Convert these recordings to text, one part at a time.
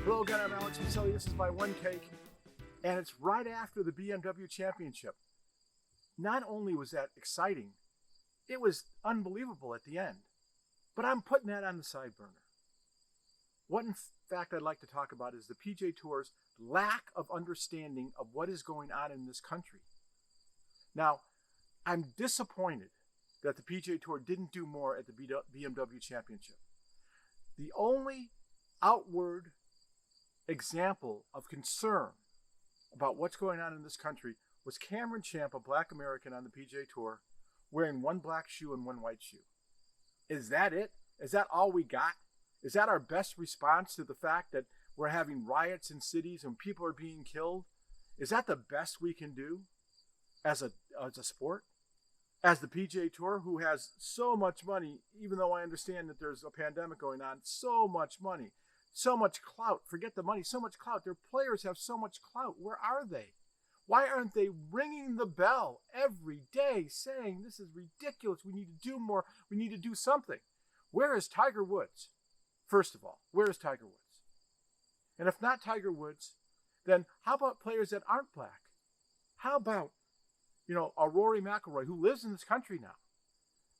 Hello again, I'm Alex Miceli. This is my one take, and it's right after the BMW Championship. Not only was that exciting, it was unbelievable at the end, but I'm putting that on the side burner. What in fact I'd like to talk about is the PGA Tour's lack of understanding of what is going on in this country. Now, I'm disappointed that the PGA Tour didn't do more at the BMW Championship. The only outward example of concern about what's going on in this country was Cameron Champ, a black American on the PGA Tour, wearing one black shoe and one white shoe. Is that it? Is that all we got? Is that our best response to the fact that we're having riots in cities and people are being killed? Is that the best we can do as a sport? As the PGA Tour, who has so much money, even though I understand that there's a pandemic going on, so much money, so much clout. Forget the money, so much clout. Their players have so much clout. Where are they? Why aren't they ringing the bell every day saying, this is ridiculous, we need to do more, we need to do something? Where is Tiger Woods? First of all, where is Tiger Woods? And if not Tiger Woods, then how about players that aren't black? How about, a Rory McIlroy who lives in this country now?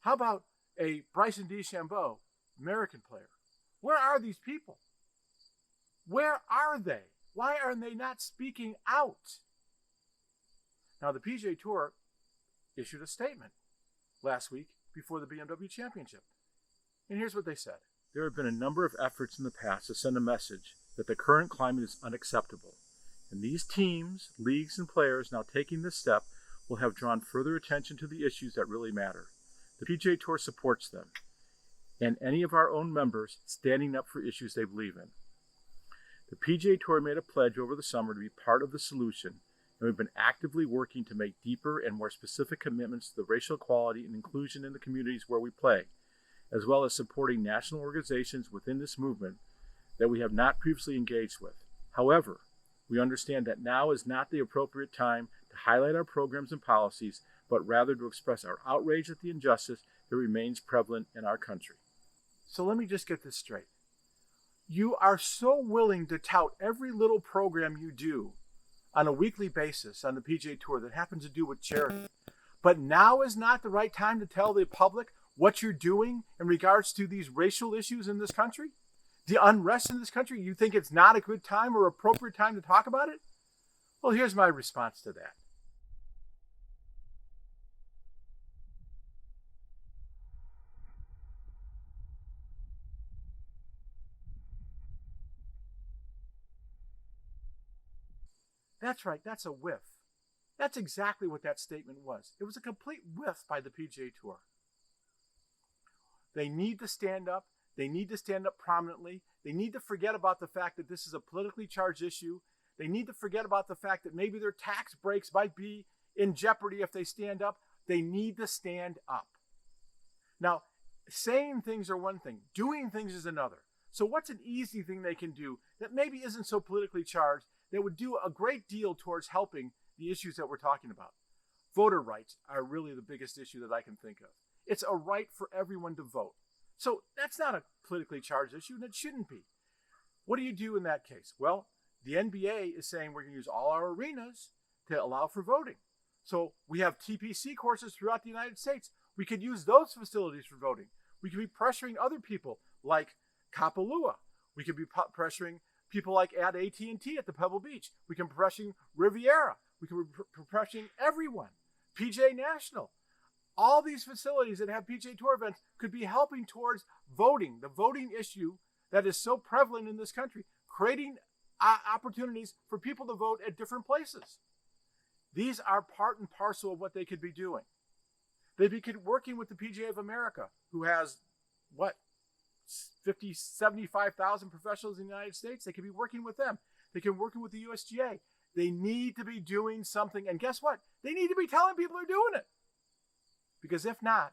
How about a Bryson DeChambeau, American player? Where are these people? Where are they? Why are they not speaking out? Now, the PGA Tour issued a statement last week before the BMW Championship. And here's what they said. There have been a number of efforts in the past to send a message that the current climate is unacceptable. And these teams, leagues, and players now taking this step will have drawn further attention to the issues that really matter. The PGA Tour supports them, and any of our own members standing up for issues they believe in. The PGA Tour made a pledge over the summer to be part of the solution, and we've been actively working to make deeper and more specific commitments to the racial equality and inclusion in the communities where we play, as well as supporting national organizations within this movement that we have not previously engaged with. However, we understand that now is not the appropriate time to highlight our programs and policies, but rather to express our outrage at the injustice that remains prevalent in our country. So let me just get this straight. You are so willing to tout every little program you do on a weekly basis on the PGA Tour that happens to do with charity. But now is not the right time to tell the public what you're doing in regards to these racial issues in this country? The unrest in this country? You think it's not a good time or appropriate time to talk about it? Well, here's my response to that. That's right, that's a whiff. That's exactly what that statement was. It was a complete whiff by the PGA Tour. They need to stand up. They need to stand up prominently. They need to forget about the fact that this is a politically charged issue. They need to forget about the fact that maybe their tax breaks might be in jeopardy if they stand up. They need to stand up. Now, saying things are one thing. Doing things is another. So what's an easy thing they can do that maybe isn't so politically charged that would do a great deal towards helping the issues that we're talking about? Voter rights are really the biggest issue that I can think of. It's a right for everyone to vote. So that's not a politically charged issue, and it shouldn't be. What do you do in that case? Well, the NBA is saying we're going to use all our arenas to allow for voting. So we have TPC courses throughout the United States. We could use those facilities for voting. We could be pressuring other people like Kapalua. We could be pressuring people like at AT&T at the Pebble Beach. We can be pressuring Riviera. We can be pressuring everyone. PGA National. All these facilities that have PGA Tour events could be helping towards voting, the voting issue that is so prevalent in this country, creating opportunities for people to vote at different places. These are part and parcel of what they could be doing. They'd be working with the PGA of America, who has, 75,000 professionals in the United States. They could be working with them. They can be working with the USGA. They need to be doing something. And guess what? They need to be telling people they're doing it. Because if not,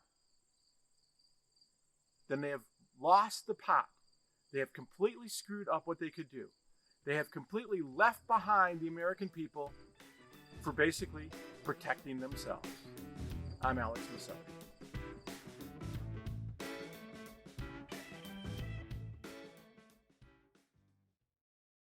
then they have lost the pot. They have completely screwed up what they could do. They have completely left behind the American people for basically protecting themselves. I'm Alex Miceli.